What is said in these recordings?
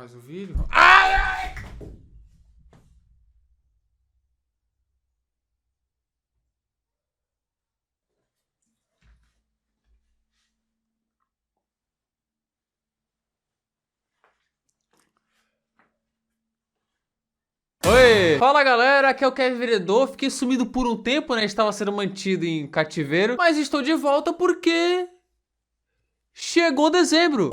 mais um vídeo. Ai, ai! Oi! Fala galera, aqui é o Kevin Vereador. Fiquei sumido por um tempo, né? Estava sendo mantido em cativeiro, mas estou de volta porque chegou dezembro.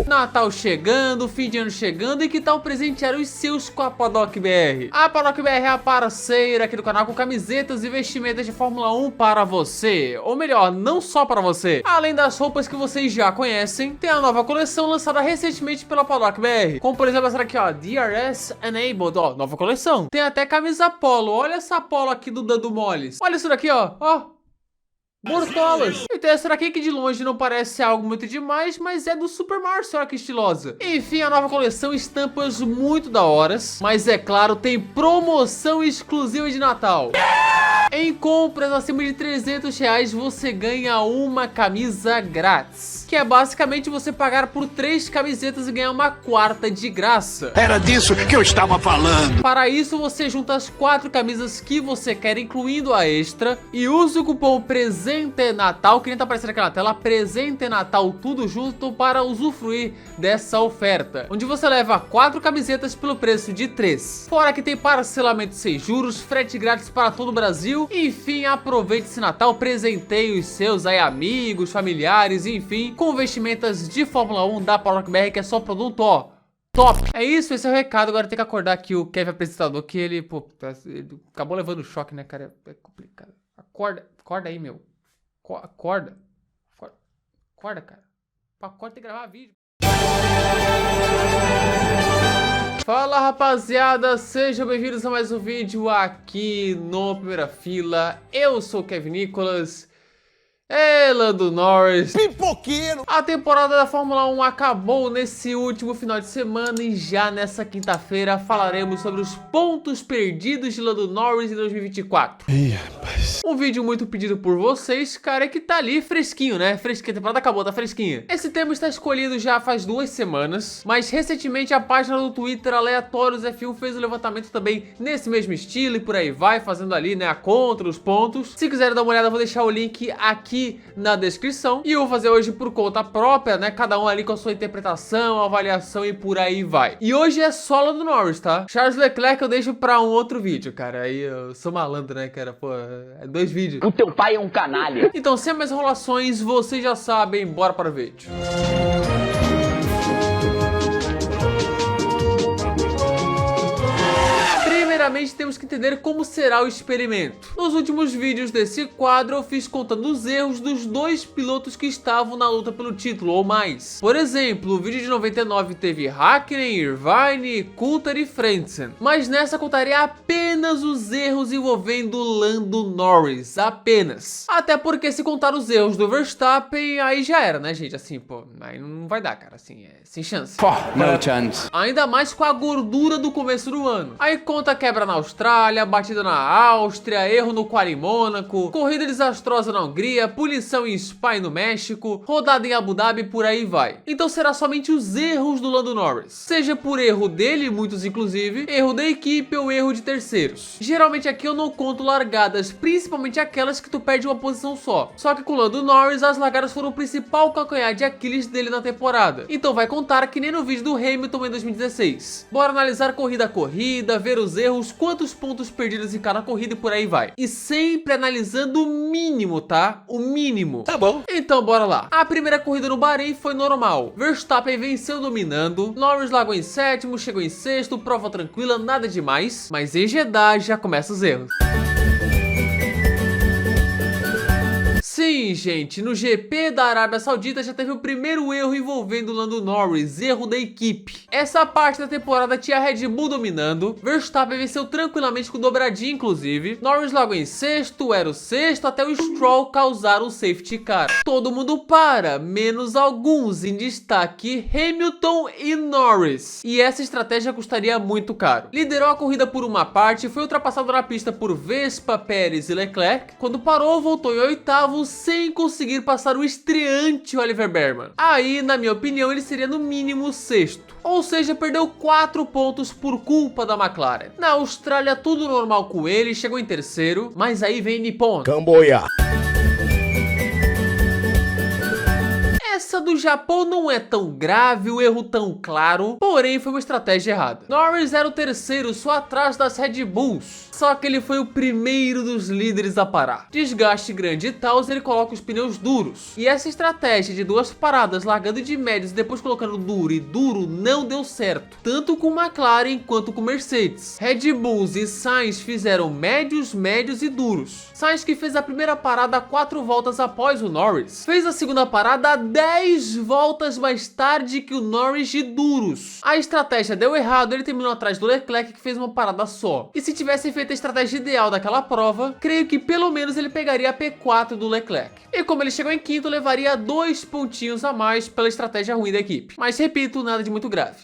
Natal chegando, fim de ano chegando, e que tal presentear os seus com a Paddock BR? A Paddock BR é a parceira aqui do canal com camisetas e vestimentas de Fórmula 1 para você. Ou melhor, não só para você. Além das roupas que vocês já conhecem, tem a nova coleção lançada recentemente pela Paddock BR. Como por exemplo essa aqui, ó, DRS Enabled, ó, nova coleção. Tem até camisa polo, olha essa polo aqui do Dando Moles. Olha isso daqui, ó. Mortolas! E tem essa daqui que de longe não parece algo muito demais, mas é do Super Mario, olha que estilosa. Enfim, a nova coleção, estampas muito da horas, mas é claro, tem promoção exclusiva de Natal. Em compras acima de R$300 você ganha uma camisa grátis, que é basicamente você pagar por 3 camisetas e ganhar uma quarta de graça. Era disso que eu estava falando. Para isso você junta as 4 camisas que você quer, incluindo a extra, e usa o cupom Presente Natal, que nem tá aparecendo aqui na tela, Presente Natal tudo junto, para usufruir dessa oferta, onde você leva 4 camisetas pelo preço de 3. Fora que tem parcelamento sem juros, frete grátis para todo o Brasil. Enfim, aproveite esse Natal, presenteie os seus aí amigos, familiares, enfim, com vestimentas de Fórmula 1 da Paddock BR, que é só produto, ó, top! É isso, esse é o recado. Agora tem que acordar aqui o Kevin apresentador, que ele, pô, ele acabou levando choque, né, cara? É complicado. Acorda aí, meu. Acorda, cara. Acorda, tem que gravar vídeo. Fala rapaziada, sejam bem-vindos a mais um vídeo aqui no Primeira Fila. Eu sou o Kevin Nicolas. Lando Norris, Pipoqueiro. A temporada da Fórmula 1 acabou nesse último final de semana e já nessa quinta-feira falaremos sobre os pontos perdidos de Lando Norris em 2024. Ih, rapaz. Um vídeo muito pedido por vocês, cara, que tá ali fresquinho, né? Fresquinho, a temporada acabou, tá fresquinha. Esse tema está escolhido já faz 2 semanas, mas recentemente a página do Twitter Aleatórios F1 fez um levantamento também nesse mesmo estilo e por aí vai, fazendo ali, né, a conta, os pontos. Se quiserem dar uma olhada, eu vou deixar o link aqui na descrição. E eu vou fazer hoje por conta própria, né? Cada um ali com a sua interpretação, avaliação e por aí vai. E hoje é solo do Norris, tá? Charles Leclerc eu deixo pra um outro vídeo, cara. Aí eu sou malandro, né, cara? Pô, é 2 vídeos. O teu pai é um canalha. Então, sem mais enrolações, vocês já sabem, bora para o vídeo. Primeiramente temos que entender como será o experimento. Nos últimos vídeos desse quadro eu fiz contando os erros dos 2 pilotos que estavam na luta pelo título ou mais. Por exemplo, o vídeo de 99 teve Hakkinen, Irvine, Coulter e Frentzen, mas nessa contarei apenas os erros envolvendo Lando Norris, apenas. Até porque se contar os erros do Verstappen, aí já era, né gente, assim, pô, aí não vai dar, cara, assim, sem chance. No chance. Ainda mais com a gordura do começo do ano. Aí conta quebra na Austrália, batida na Áustria, erro no quali em Mônaco, corrida desastrosa na Hungria, punição em Spa no México, rodada em Abu Dhabi, por aí vai. Então será somente os erros do Lando Norris, seja por erro dele, muitos inclusive, erro da equipe ou erro de terceiros. Geralmente aqui eu não conto largadas, principalmente aquelas que tu perde uma posição só. Só que com o Lando Norris as largadas foram o principal calcanhar de Aquiles dele na temporada. Então vai contar que nem no vídeo do Hamilton em 2016. Bora analisar corrida a corrida, ver os erros, quantos pontos perdidos em cada corrida e por aí vai. E sempre analisando o mínimo, tá? O mínimo. Tá bom. Então bora lá. A primeira corrida no Bahrein foi normal. Verstappen venceu dominando, Norris largou em 7º, chegou em 6º, prova tranquila, nada demais. Mas em Jeddah já começa os erros. Sim, gente, no GP da Arábia Saudita já teve o primeiro erro envolvendo Lando Norris, erro da equipe. Essa parte da temporada tinha a Red Bull dominando, Verstappen venceu tranquilamente com dobradinha inclusive, Norris largou em 6º, era o 6º, até o Stroll causar um safety car. Todo mundo para, menos alguns, em destaque Hamilton e Norris. E essa estratégia custaria muito caro. Liderou a corrida por uma parte, foi ultrapassado na pista por Vespa, Pérez e Leclerc. Quando parou, voltou em 8º, sem conseguir passar o estreante Oliver Bearman. Aí, na minha opinião, ele seria no mínimo o sexto. Ou seja, perdeu 4 pontos por culpa da McLaren. Na Austrália, tudo normal com ele, chegou em terceiro, mas aí vem Nippon. Camboia. Essa do Japão não é tão grave, o erro tão claro, porém foi uma estratégia errada. Norris era o terceiro, só atrás das Red Bulls. Só que ele foi o primeiro dos líderes a parar. Desgaste grande e tal, ele coloca os pneus duros. E essa estratégia de 2 paradas, largando de médios e depois colocando duro e duro, não deu certo. Tanto com McLaren quanto com Mercedes. Red Bulls e Sainz fizeram médios, médios e duros. Sainz, que fez a primeira parada 4 voltas após o Norris, fez a segunda parada 10 voltas mais tarde que o Norris de duros. A estratégia deu errado, ele terminou atrás do Leclerc, que fez uma parada só. E se tivesse feito a estratégia ideal daquela prova, creio que pelo menos ele pegaria a P4 do Leclerc. E como ele chegou em quinto, levaria 2 pontinhos a mais pela estratégia ruim da equipe. Mas repito, nada de muito grave.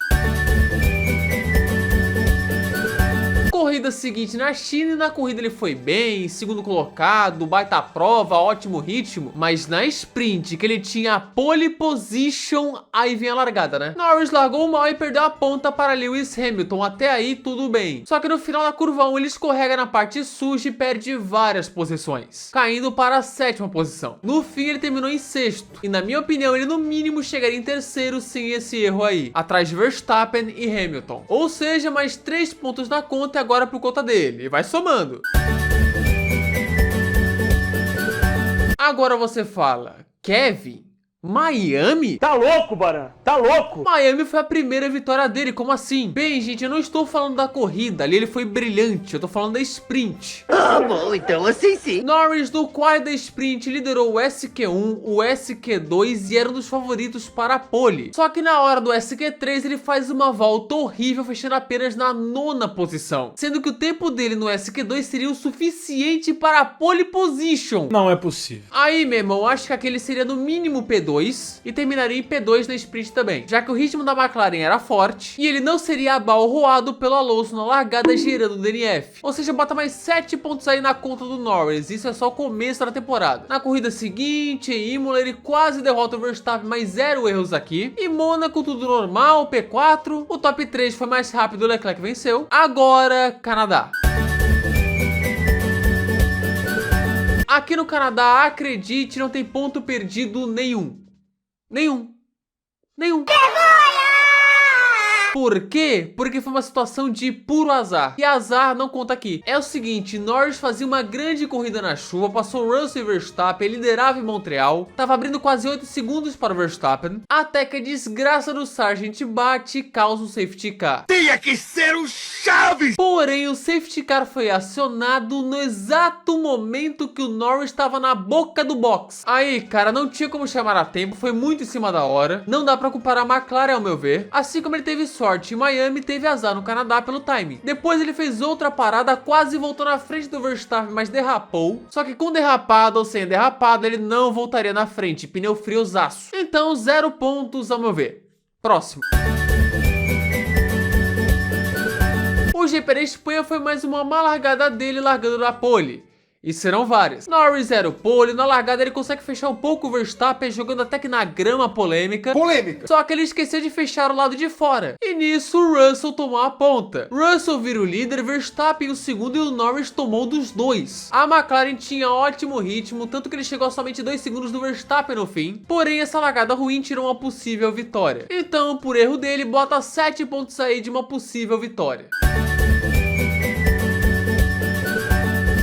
Corrida seguinte na China, e na corrida ele foi bem, segundo colocado, baita prova, ótimo ritmo, mas na sprint, que ele tinha a pole position, aí vem a largada, né? Norris largou mal e perdeu a ponta para Lewis Hamilton, até aí tudo bem. Só que no final da curva 1 ele escorrega na parte suja e perde várias posições, caindo para a 7ª posição. No fim ele terminou em 6º, e na minha opinião ele no mínimo chegaria em 3º sem esse erro aí, atrás de Verstappen e Hamilton. Ou seja, mais 3 pontos na conta e agora por conta dele, e vai somando. Agora você fala, Kevin, Miami? Tá louco, Baran? Tá louco? Miami foi a primeira vitória dele, como assim? Bem, gente, eu não estou falando da corrida, ali ele foi brilhante, eu tô falando da sprint. Ah, bom, então assim sim. Norris no quad da sprint liderou o SQ1, o SQ2 e era um dos favoritos para a pole. Só que na hora do SQ3 ele faz uma volta horrível, fechando apenas na 9ª posição, sendo que o tempo dele no SQ2 seria o suficiente para a pole position. Não é possível. Aí, meu irmão, acho que aquele seria no mínimo P2 e terminaria em P2 na sprint também, já que o ritmo da McLaren era forte e ele não seria abalroado pelo Alonso na largada gerando o DNF. Ou seja, bota mais 7 pontos aí na conta do Norris, isso é só o começo da temporada. Na corrida seguinte, em Imola, ele quase derrota o Verstappen, mas 0 erros aqui. Em Mônaco, tudo normal, P4, o top 3 foi mais rápido, o Leclerc venceu. Agora, Canadá. Aqui no Canadá, acredite, não tem ponto perdido nenhum. Nenhum. Por quê? Porque foi uma situação de puro azar. E azar não conta aqui. É o seguinte, Norris fazia uma grande corrida na chuva, passou Russell e Verstappen, liderava em Montreal, tava abrindo quase 8 segundos para o Verstappen, até que a desgraça do Sargent bate e causa um safety car. Tinha que ser o Chaves! Porém, o safety car foi acionado no exato momento que o Norris estava na boca do box. Aí, cara, não tinha como chamar a tempo, foi muito em cima da hora. Não dá pra culpar a McLaren, ao meu ver. Assim como ele teve sorte em Miami, teve azar no Canadá pelo timing. Depois ele fez outra parada, quase voltou na frente do Verstappen, mas derrapou. Só que com derrapada ou sem derrapada, ele não voltaria na frente, pneu friozaço. Então, 0 pontos ao meu ver. Próximo. O GP da Espanha foi mais uma má largada dele, largando na pole. E serão várias. Norris era o pole, na largada ele consegue fechar um pouco o Verstappen, jogando até que na grama polêmica. Só que ele esqueceu de fechar o lado de fora. E nisso o Russell tomou a ponta. Russell vira o líder, Verstappen o segundo e o Norris tomou dos dois. A McLaren tinha ótimo ritmo, tanto que ele chegou a somente 2 segundos do Verstappen no fim. Porém, essa largada ruim tirou uma possível vitória. Então, por erro dele, bota 7 pontos aí de uma possível vitória.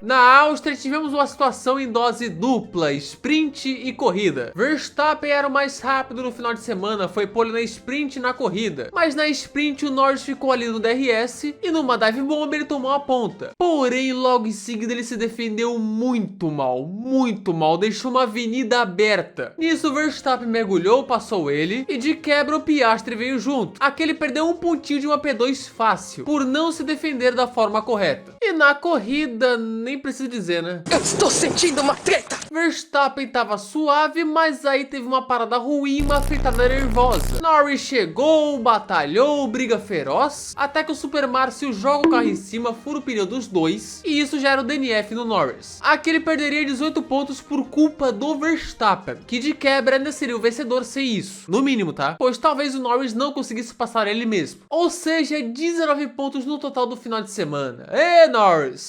Na Áustria tivemos uma situação em dose dupla, sprint e corrida. Verstappen era o mais rápido no final de semana, foi pole na sprint e na corrida. Mas na sprint o Norris ficou ali no DRS e numa dive bomb ele tomou a ponta. Porém, logo em seguida ele se defendeu muito mal, deixou uma avenida aberta. Nisso o Verstappen mergulhou, passou ele e de quebra o Piastri veio junto. Aqui ele perdeu um pontinho de uma P2 fácil, por não se defender da forma correta. E na corrida, nem preciso dizer, né? Eu estou sentindo uma treta! Verstappen tava suave, mas aí teve uma parada ruim, uma fritada nervosa. Norris chegou, batalhou, briga feroz, até que o Super Márcio joga o carro em cima, fura o pneu dos dois, e isso já era o DNF no Norris. Aqui ele perderia 18 pontos por culpa do Verstappen, que de quebra ainda seria o vencedor sem isso, no mínimo, tá? Pois talvez o Norris não conseguisse passar ele mesmo. Ou seja, 19 pontos no total do final de semana. Ê, Norris!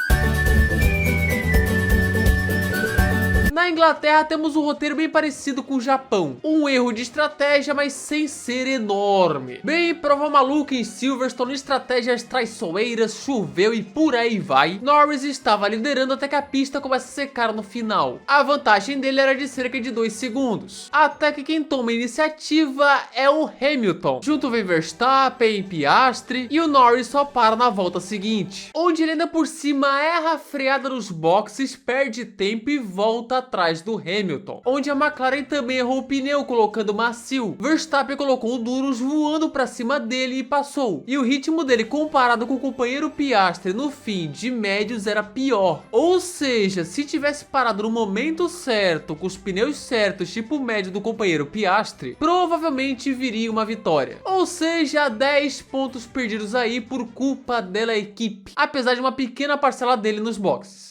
Na Inglaterra temos um roteiro bem parecido com o Japão. Um erro de estratégia, mas sem ser enorme. Bem, prova maluca em Silverstone, estratégias traiçoeiras, choveu e por aí vai. Norris estava liderando até que a pista começa a secar no final. A vantagem dele era de cerca de 2 segundos. Até que quem toma a iniciativa é o Hamilton. Junto vem Verstappen e Piastri, e o Norris só para na volta seguinte, onde ele ainda por cima erra a freada nos boxes, perde tempo e volta atrás do Hamilton, onde a McLaren também errou o pneu colocando macio. Verstappen colocou o duros voando para cima dele e passou. E o ritmo dele comparado com o companheiro Piastri no fim de médios era pior. Ou seja, se tivesse parado no momento certo, com os pneus certos, tipo o médio do companheiro Piastri, provavelmente viria uma vitória. Ou seja, 10 pontos perdidos aí por culpa da equipe, apesar de uma pequena parcela dele nos boxes.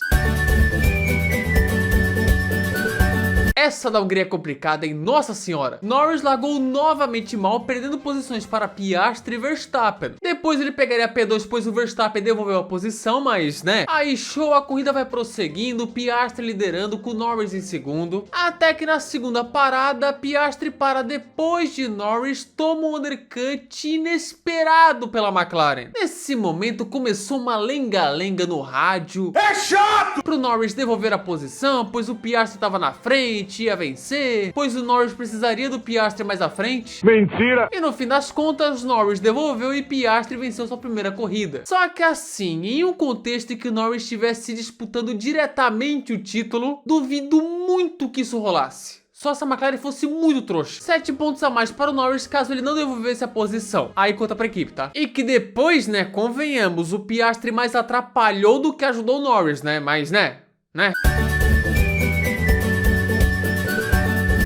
Essa da Hungria é complicada, hein? Nossa senhora! Norris largou novamente mal, perdendo posições para Piastri e Verstappen. Depois ele pegaria a P2, pois o Verstappen devolveu a posição, mas né? Aí show, a corrida vai prosseguindo, Piastri liderando com Norris em segundo. Até que na segunda parada, Piastri para depois de Norris, toma um undercut inesperado pela McLaren. Nesse momento começou uma lenga-lenga no rádio. É chato! Pro Norris devolver a posição, pois o Piastri estava na frente, ia vencer, pois o Norris precisaria do Piastri mais à frente. Mentira! E no fim das contas, Norris devolveu e Piastri venceu sua primeira corrida. Só que assim, em um contexto em que o Norris estivesse disputando diretamente o título, duvido muito que isso rolasse. Só se a McLaren fosse muito trouxa. 7 pontos a mais para o Norris caso ele não devolvesse a posição. Aí conta pra equipe, tá? E que depois, né, convenhamos, o Piastri mais atrapalhou do que ajudou o Norris, né? Mas, né?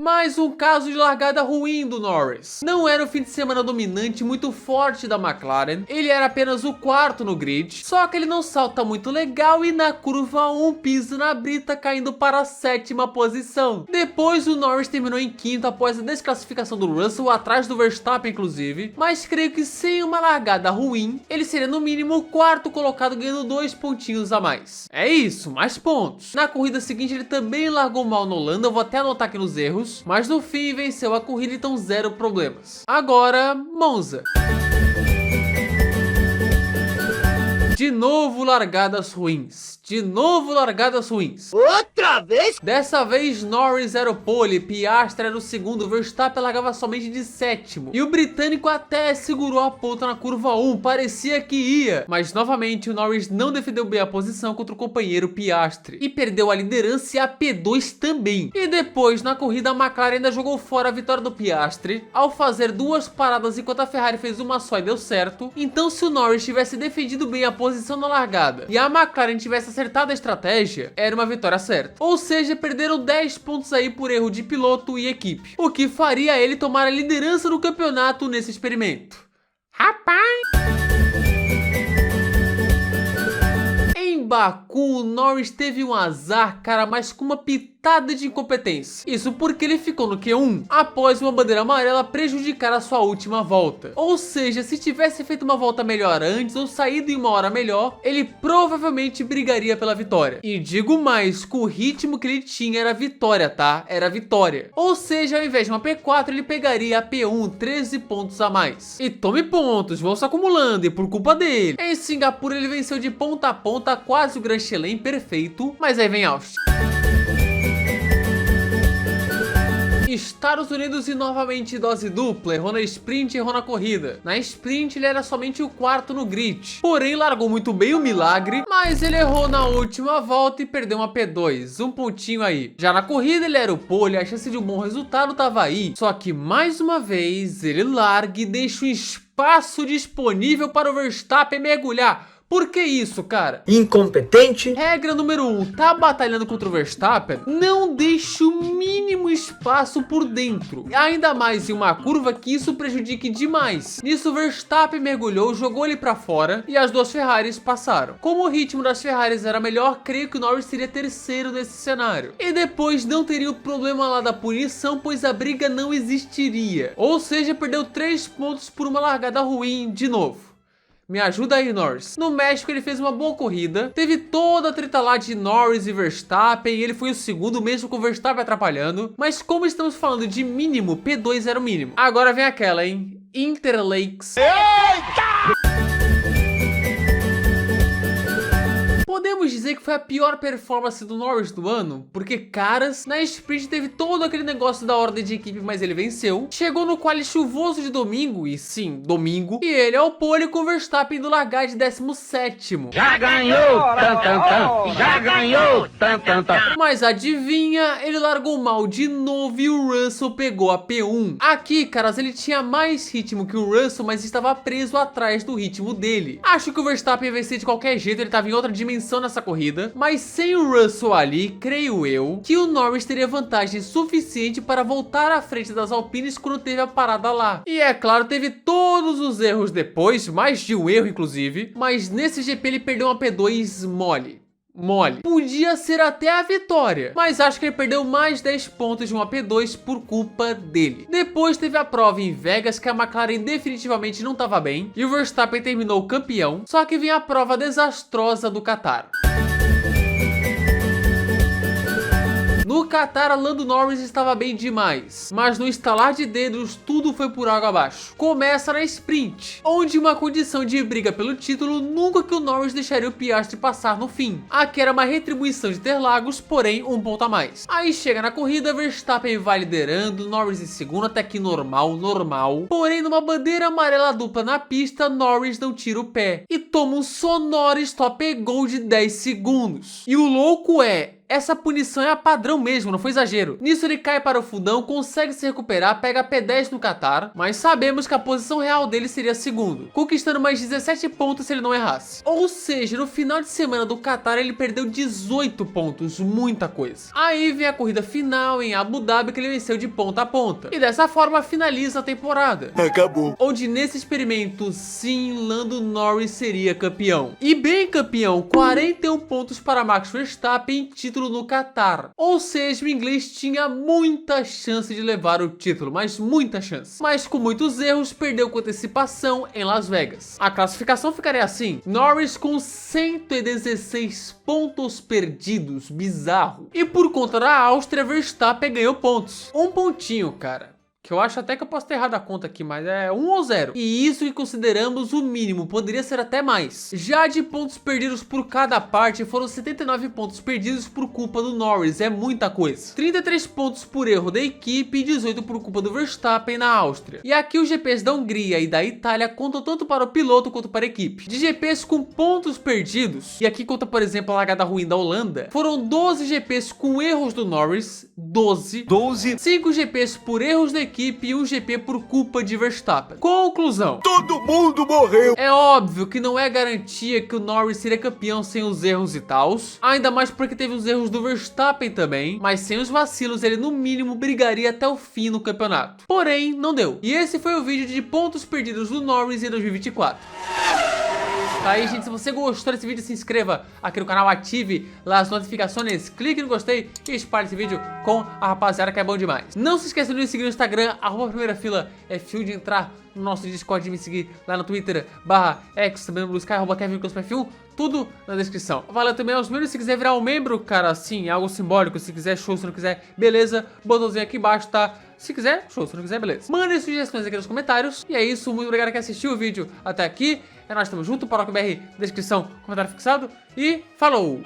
Mais um caso de largada ruim do Norris. Não era o fim de semana dominante muito forte da McLaren, ele era apenas o quarto no grid, só que ele não salta muito legal e na curva 1 pisa na brita, caindo para a 7ª posição. Depois o Norris terminou em quinto após a desclassificação do Russell, atrás do Verstappen inclusive, mas creio que sem uma largada ruim, ele seria no mínimo o quarto colocado, ganhando 2 pontinhos a mais. É isso, mais pontos. Na corrida seguinte ele também largou mal na Holanda, eu vou até anotar aqui nos erros, mas no fim venceu a corrida, então 0 problemas. Agora, Monza. De novo largadas ruins. Outra vez? Dessa vez Norris era o pole, Piastri era o segundo, Verstappen largava somente de 7º. E o britânico até segurou a ponta na curva 1, parecia que ia. Mas novamente o Norris não defendeu bem a posição contra o companheiro Piastri. E perdeu a liderança e a P2 também. E depois na corrida a McLaren ainda jogou fora a vitória do Piastri, ao fazer 2 paradas enquanto a Ferrari fez uma só e deu certo. Então se o Norris tivesse defendido bem a posição na largada e a McLaren tivesse acertado a estratégia, era uma vitória certa. Ou seja, perderam 10 pontos aí por erro de piloto e equipe, o que faria ele tomar a liderança do campeonato nesse experimento. Rapaz! Em Baku, o Norris teve um azar, cara, mas com uma pitada de incompetência. Isso porque ele ficou no Q1 após uma bandeira amarela prejudicar a sua última volta. Ou seja, se tivesse feito uma volta melhor antes ou saído em uma hora melhor, ele provavelmente brigaria pela vitória. E digo mais, com o ritmo que ele tinha era vitória, tá? Era vitória. Ou seja, ao invés de uma P4, ele pegaria a P1, 13 pontos a mais. E tome pontos, vão se acumulando e por culpa dele. Em Singapura ele venceu de ponta a ponta, quase o Grand Chelem perfeito, mas aí vem Austin. Estados Unidos e novamente dose dupla, errou na sprint e errou na corrida. Na sprint ele era somente o quarto no grid, porém largou muito bem o milagre, mas ele errou na última volta e perdeu uma P2, um pontinho aí. Já na corrida ele era o pole, a chance de um bom resultado tava aí, só que mais uma vez ele larga e deixa um espaço disponível para o Verstappen mergulhar. Por que isso, cara? Incompetente. Regra número 1, tá batalhando contra o Verstappen? Não deixe o mínimo espaço por dentro. Ainda mais em uma curva que isso prejudique demais. Nisso o Verstappen mergulhou, jogou ele pra fora e as duas Ferraris passaram. Como o ritmo das Ferraris era melhor, creio que o Norris seria terceiro nesse cenário. E depois não teria o problema lá da punição, pois a briga não existiria. Ou seja, perdeu 3 pontos por uma largada ruim de novo. Me ajuda aí, Norris. No México ele fez uma boa corrida, teve toda a treta lá de Norris e Verstappen, e ele foi o segundo mesmo com o Verstappen atrapalhando. Mas como estamos falando de mínimo, P2 era o mínimo. Agora vem aquela, hein? Interlakes. Podemos dizer que foi a pior performance do Norris do ano, porque, caras, na sprint teve todo aquele negócio da ordem de equipe, mas ele venceu. Chegou no quali chuvoso de domingo, e sim, domingo, e ele é o pole com o Verstappen do largar de 17º. Já ganhou, já ganhou, Mas adivinha, ele largou mal de novo e o Russell pegou a P1. Aqui, caras, ele tinha mais ritmo que o Russell, mas estava preso atrás do ritmo dele. Acho que o Verstappen ia vencer de qualquer jeito, ele estava em outra dimensão nessa corrida, mas sem o Russell ali, creio eu, que o Norris teria vantagem suficiente para voltar à frente das Alpines quando teve a parada lá. E é claro, teve todos os erros depois, mais de um erro inclusive, mas nesse GP ele perdeu uma P2 mole. Podia ser até a vitória, mas acho que ele perdeu mais 10 pontos de uma P2 por culpa dele. Depois teve a prova em Vegas, que a McLaren definitivamente não estava bem, e o Verstappen terminou campeão, só que vem a prova desastrosa do Qatar. No Qatar, Lando Norris estava bem demais, mas no estalar de dedos tudo foi por água abaixo. Começa na sprint, onde uma condição de briga pelo título nunca que o Norris deixaria o Piastri passar no fim. Aqui era uma retribuição de Interlagos, porém um ponto a mais. Aí chega na corrida, Verstappen vai liderando, Norris em segundo, até que normal. Porém numa bandeira amarela dupla na pista, Norris não tira o pé e toma um sonoro stop go de 10 segundos. E o louco é, essa punição é a padrão mesmo, não foi exagero. Nisso ele cai para o fundão, consegue se recuperar, pega P10 no Qatar, mas sabemos que a posição real dele seria segundo, conquistando mais 17 pontos se ele não errasse. Ou seja, no final de semana do Qatar ele perdeu 18 pontos, muita coisa. Aí vem a corrida final em Abu Dhabi, que ele venceu de ponta a ponta. E dessa forma finaliza a temporada. Acabou. Onde nesse experimento, sim, Lando Norris seria campeão. E bem campeão, 41 pontos para Max Verstappen, título no Qatar. Ou seja, o inglês tinha muita chance de levar o título, mas muita chance. Mas com muitos erros, perdeu com antecipação em Las Vegas. A classificação ficaria assim: Norris com 116 pontos perdidos, bizarro. E por conta da Áustria, Verstappen ganhou pontos. Um pontinho, cara. Que eu acho até que eu posso ter errado a conta aqui, mas é 1 ou 0. E isso que consideramos o mínimo, poderia ser até mais. Já de pontos perdidos por cada parte, foram 79 pontos perdidos por culpa do Norris, é muita coisa. 33 pontos por erro da equipe e 18 por culpa do Verstappen na Áustria. E aqui os GPs da Hungria e da Itália contam tanto para o piloto quanto para a equipe. De GPs com pontos perdidos, e aqui conta por exemplo a largada ruim da Holanda, foram 12 GPs com erros do Norris, 12. 5 GPs por erros da equipe e um GP por culpa de Verstappen. Conclusão: Todo mundo morreu. é óbvio que não é garantia que o Norris seria campeão sem os erros e tals, ainda mais porque teve os erros do Verstappen também, mas sem os vacilos ele no mínimo brigaria até o fim no campeonato. Porém, não deu. E esse foi o vídeo de pontos perdidos do Norris em 2024. Tá aí, gente, se você gostou desse vídeo, se inscreva aqui no canal, ative lá as notificações, clique no gostei e espalhe esse vídeo com a rapaziada que é bom demais. Não se esqueça de me seguir no Instagram, @primeirafila, é fio de entrar no nosso Discord, de me seguir lá no Twitter, /X, também no Blue Sky, @KevinCrossPerfil, tudo na descrição. Valeu também aos membros, se quiser virar um membro, cara, assim, algo simbólico, se quiser show, se não quiser, beleza, botãozinho aqui embaixo, tá? Se quiser, show, se não quiser, beleza. Mandem sugestões aqui nos comentários. E é isso, muito obrigado que assistiu o vídeo até aqui. É nóis, tamo junto, ParocaBR, descrição, comentário fixado. E falou!